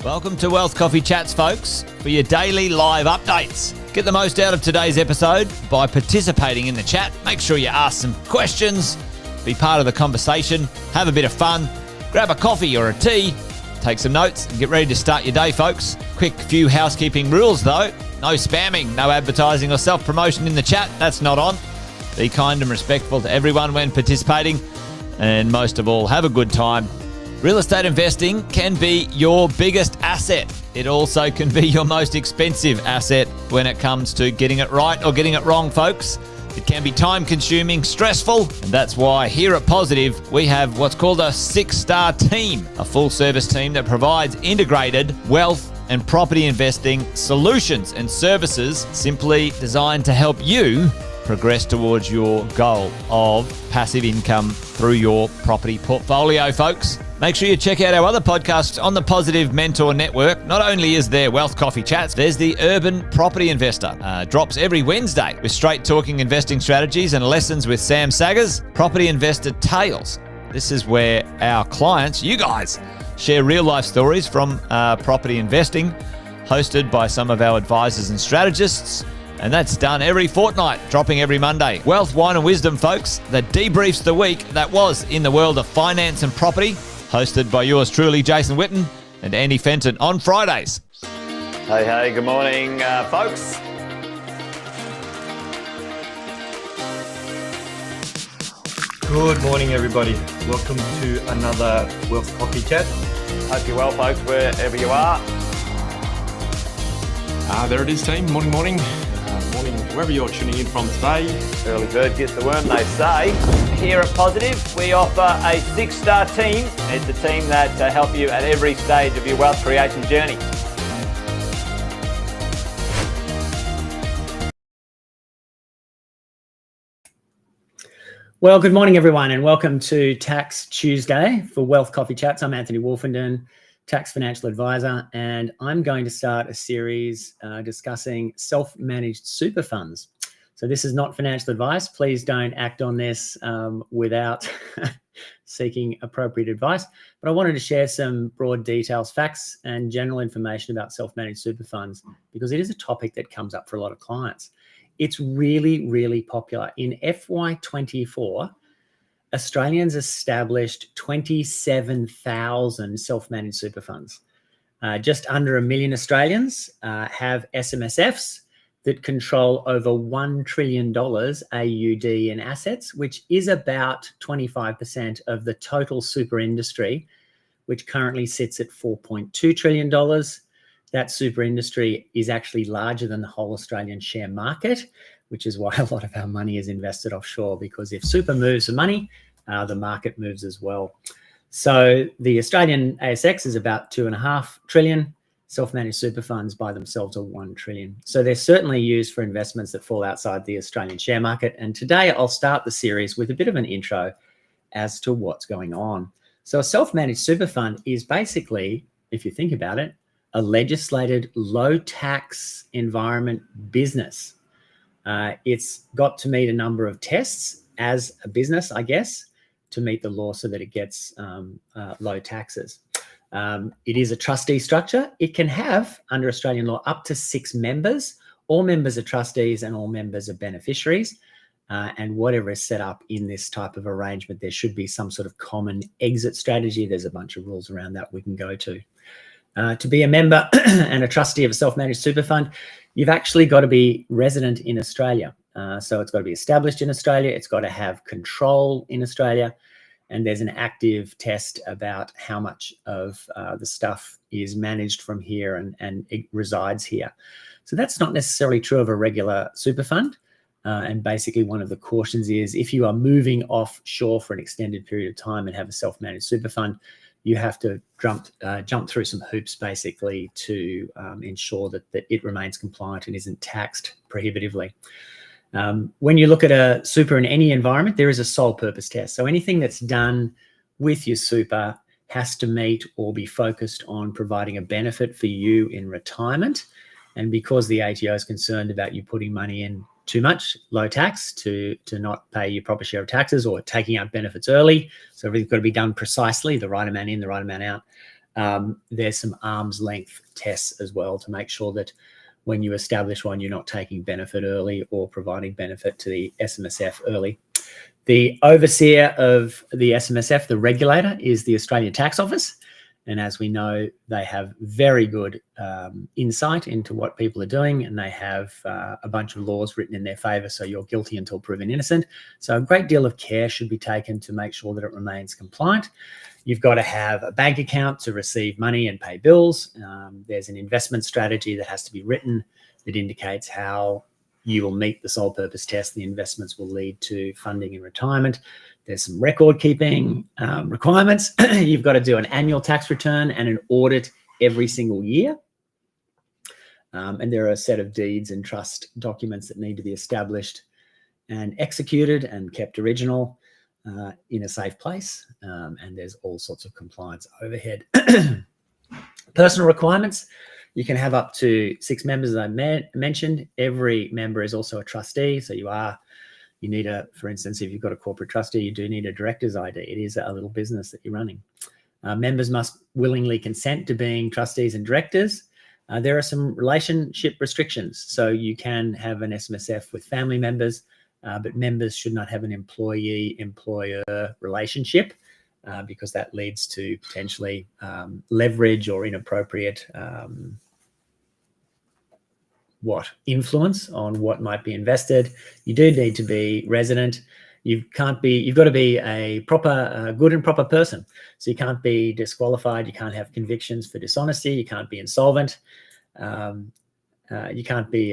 Welcome to Wealth Coffee Chats, folks, for your daily live updates. Get the most out of today's episode by participating in the chat. Make sure you ask some questions, be part of the conversation, have a bit of fun, grab a coffee or a tea, take some notes, and get ready to start your day, folks. Quick few housekeeping rules, though. No spamming, no advertising or self-promotion in the chat. That's not on. Be kind and respectful to everyone when participating. And most of all, have a good time. Real estate investing can be your biggest asset. It also can be your most expensive asset when it comes to getting it right or getting it wrong, folks. It can be time-consuming, stressful, and that's why here at Positive, we have what's called a 6-star team, a full-service team that provides integrated wealth and property investing solutions and services simply designed to help you progress towards your goal of passive income through your property portfolio, folks. Make sure you check out our other podcasts on the Positive Mentor Network. Not only is there Wealth Coffee Chats, there's the Urban Property Investor. Drops every Wednesday with straight talking investing strategies and lessons with Sam Saggers. Property Investor Tales. This is where our clients, you guys, share real life stories from property investing, hosted by some of our advisors and strategists. And that's done every fortnight, dropping every Monday. Wealth, Wine and Wisdom, folks, that debriefs the week that was in the world of finance and property, hosted by yours truly, Jason Witten and Andy Fenton on Fridays. Hey, good morning, folks. Good morning, everybody. Welcome to another Wealth Coffee Chat. Hope you're well, folks, wherever you are. There it is, team. Morning. Morning, wherever you're tuning in from today. Early bird gets the worm, they say. Here at Positive, we offer a 6-star team. It's a team that help you at every stage of your wealth creation journey. Well, good morning, everyone, and welcome to Tax Tuesday for Wealth Coffee Chats. I'm Anthony Wolfenden, tax financial advisor, and I'm going to start a series discussing self-managed super funds. So this is not financial advice. Please don't act on this without seeking appropriate advice. But I wanted to share some broad details, facts, and general information about self-managed super funds because it is a topic that comes up for a lot of clients. It's really, really popular. In FY24, Australians established 27,000 self-managed super funds. Just under 1 million Australians have SMSFs that control over $1 trillion AUD in assets, which is about 25% of the total super industry, which currently sits at $4.2 trillion. That super industry is actually larger than the whole Australian share market, which is why a lot of our money is invested offshore, because if super moves the money, the market moves as well. So the Australian ASX is about 2.5 trillion. Self-managed super funds by themselves are 1 trillion. So they're certainly used for investments that fall outside the Australian share market. And today I'll start the series with a bit of an intro as to what's going on. So a self-managed super fund is basically, if you think about it, a legislated low tax environment business. It's got to meet a number of tests as a business, I guess, to meet the law so that it gets low taxes. It is a trustee structure. It can have, under Australian law, up to 6 members. All members are trustees and all members are beneficiaries. And whatever is set up in this type of arrangement, there should be some sort of common exit strategy. There's a bunch of rules around that we can go to. To be a member and a trustee of a self-managed super fund, you've actually got to be resident in Australia. So it's got to be established in Australia. It's got to have control in Australia. And there's an active test about how much of the stuff is managed from here and it resides here. So that's not necessarily true of a regular super fund. And basically one of the cautions is if you are moving offshore for an extended period of time and have a self-managed super fund, you have to jump through some hoops basically to ensure that it remains compliant and isn't taxed prohibitively. When you look at a super in any environment, there is a sole purpose test. So anything that's done with your super has to meet or be focused on providing a benefit for you in retirement. And because the ATO is concerned about you putting money in too much, low tax, to not pay your proper share of taxes or taking out benefits early, so everything's got to be done precisely, the right amount in, the right amount out, there's some arm's length tests as well to make sure that when you establish one, you're not taking benefit early or providing benefit to the SMSF early. The overseer of the SMSF, the regulator, is the Australian Tax Office. And as we know, they have very good insight into what people are doing, and they have a bunch of laws written in their favour, so you're guilty until proven innocent. So a great deal of care should be taken to make sure that it remains compliant. You've got to have a bank account to receive money and pay bills. There's an investment strategy that has to be written that indicates how you will meet the sole purpose test. The investments will lead to funding in retirement. There's some record keeping requirements. You've got to do an annual tax return and an audit every single year. And there are a set of deeds and trust documents that need to be established and executed and kept original in a safe place. And there's all sorts of compliance overhead. Personal requirements. You can have up to 6 members, as I mentioned. Every member is also a trustee. So you need for instance, if you've got a corporate trustee, you do need a director's ID. It is a little business that you're running. Members must willingly consent to being trustees and directors. There are some relationship restrictions. So you can have an SMSF with family members, but members should not have an employee-employer relationship because that leads to potentially leverage or inappropriate influence on what might be invested. You do need to be resident. You've got to be a proper, good and proper person. So you can't be disqualified. You can't have convictions for dishonesty. You can't be insolvent. You can't be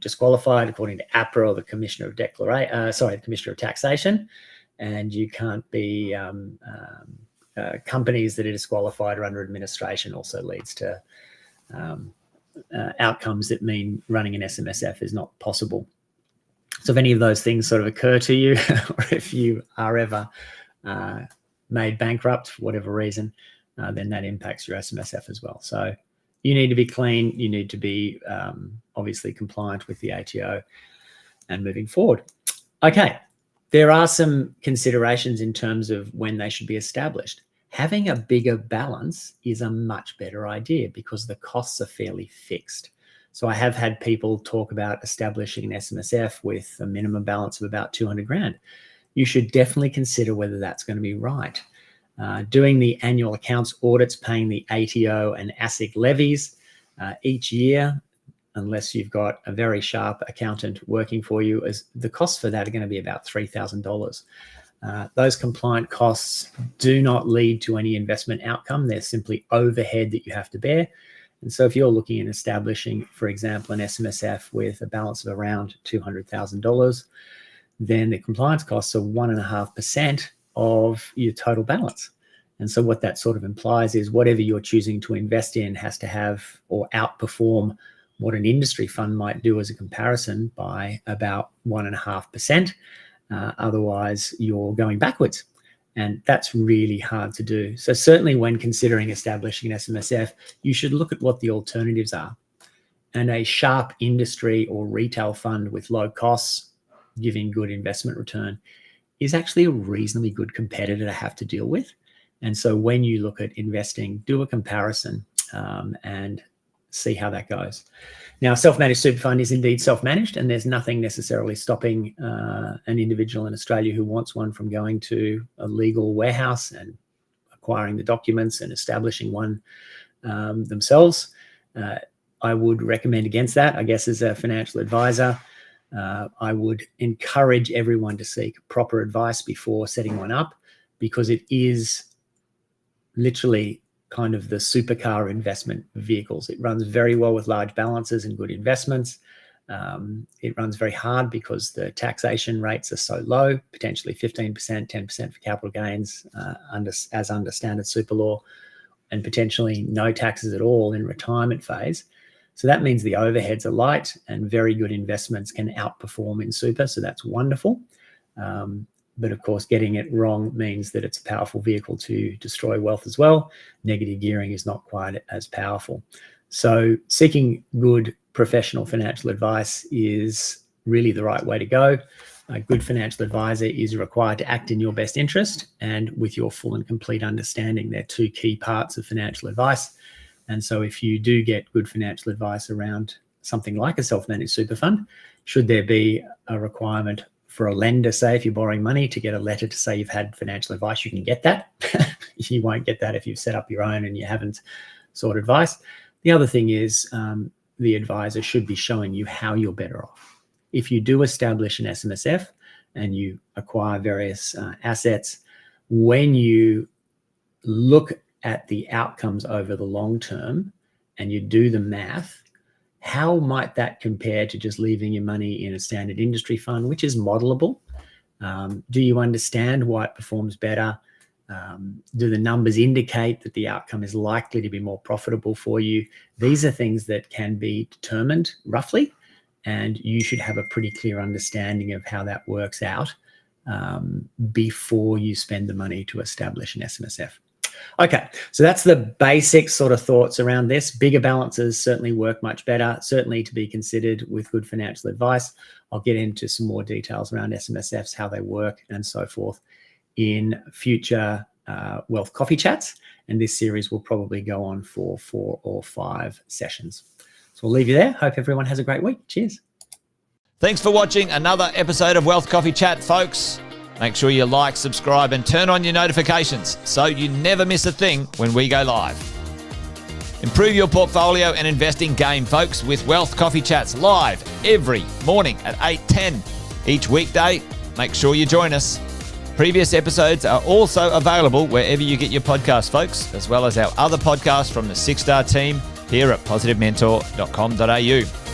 disqualified according to APRA or the Commissioner of Commissioner of Taxation. And you can't be companies that are disqualified or under administration also leads to outcomes that mean running an SMSF is not possible. So if any of those things sort of occur to you, or if you are ever made bankrupt for whatever reason, then that impacts your SMSF as well. So you need to be clean. You need to be obviously compliant with the ATO and moving forward. Okay, there are some considerations in terms of when they should be established. Having a bigger balance is a much better idea because the costs are fairly fixed. So I have had people talk about establishing an SMSF with a minimum balance of about 200 grand. You should definitely consider whether that's going to be right. Doing the annual accounts audits, paying the ATO and ASIC levies each year, unless you've got a very sharp accountant working for you, the costs for that are going to be about $3,000. Those compliant costs do not lead to any investment outcome. They're simply overhead that you have to bear. And so if you're looking at establishing, for example, an SMSF with a balance of around $200,000, then the compliance costs are 1.5% of your total balance. And so what that sort of implies is whatever you're choosing to invest in has to have or outperform what an industry fund might do as a comparison by about 1.5%. Otherwise, you're going backwards. And that's really hard to do. So certainly when considering establishing an SMSF, you should look at what the alternatives are. And a sharp industry or retail fund with low costs, giving good investment return, is actually a reasonably good competitor to have to deal with. And so when you look at investing, do a comparison and see how that goes. Now, self-managed super fund is indeed self-managed, and there's nothing necessarily stopping an individual in Australia who wants one from going to a legal warehouse and acquiring the documents and establishing one themselves. I would recommend against that. I guess as a financial advisor, I would encourage everyone to seek proper advice before setting one up, because it is literally kind of the supercar investment vehicles. It runs very well with large balances and good investments. It runs very hard because the taxation rates are so low, potentially 15%, 10% for capital gains as under standard super law, and potentially no taxes at all in retirement phase. So that means the overheads are light and very good investments can outperform in super. So that's wonderful. But of course, getting it wrong means that it's a powerful vehicle to destroy wealth as well. Negative gearing is not quite as powerful. So seeking good professional financial advice is really the right way to go. A good financial advisor is required to act in your best interest and with your full and complete understanding. They're two key parts of financial advice. And so if you do get good financial advice around something like a self-managed super fund, should there be a requirement for a lender, say if you're borrowing money, to get a letter to say you've had financial advice, you can get that. You won't get that if you've set up your own and you haven't sought advice. The other thing is the advisor should be showing you how you're better off. If you do establish an SMSF and you acquire various assets, when you look at the outcomes over the long term and you do the math, how might that compare to just leaving your money in a standard industry fund, which is modelable? Do you understand why it performs better? Do the numbers indicate that the outcome is likely to be more profitable for you? These are things that can be determined roughly, and you should have a pretty clear understanding of how that works out before you spend the money to establish an SMSF. Okay, so that's the basic sort of thoughts around this. Bigger balances certainly work much better, certainly to be considered with good financial advice. I'll get into some more details around SMSFs, how they work and so forth in future Wealth Coffee Chats. And this series will probably go on for 4 or 5 sessions. So we'll leave you there. Hope everyone has a great week. Cheers. Thanks for watching another episode of Wealth Coffee Chat, folks. Make sure you like, subscribe, and turn on your notifications so you never miss a thing when we go live. Improve your portfolio and investing game, folks, with Wealth Coffee Chats live every morning at 8:10 each weekday. Make sure you join us. Previous episodes are also available wherever you get your podcasts, folks, as well as our other podcasts from the 6 Star team here at positivementor.com.au.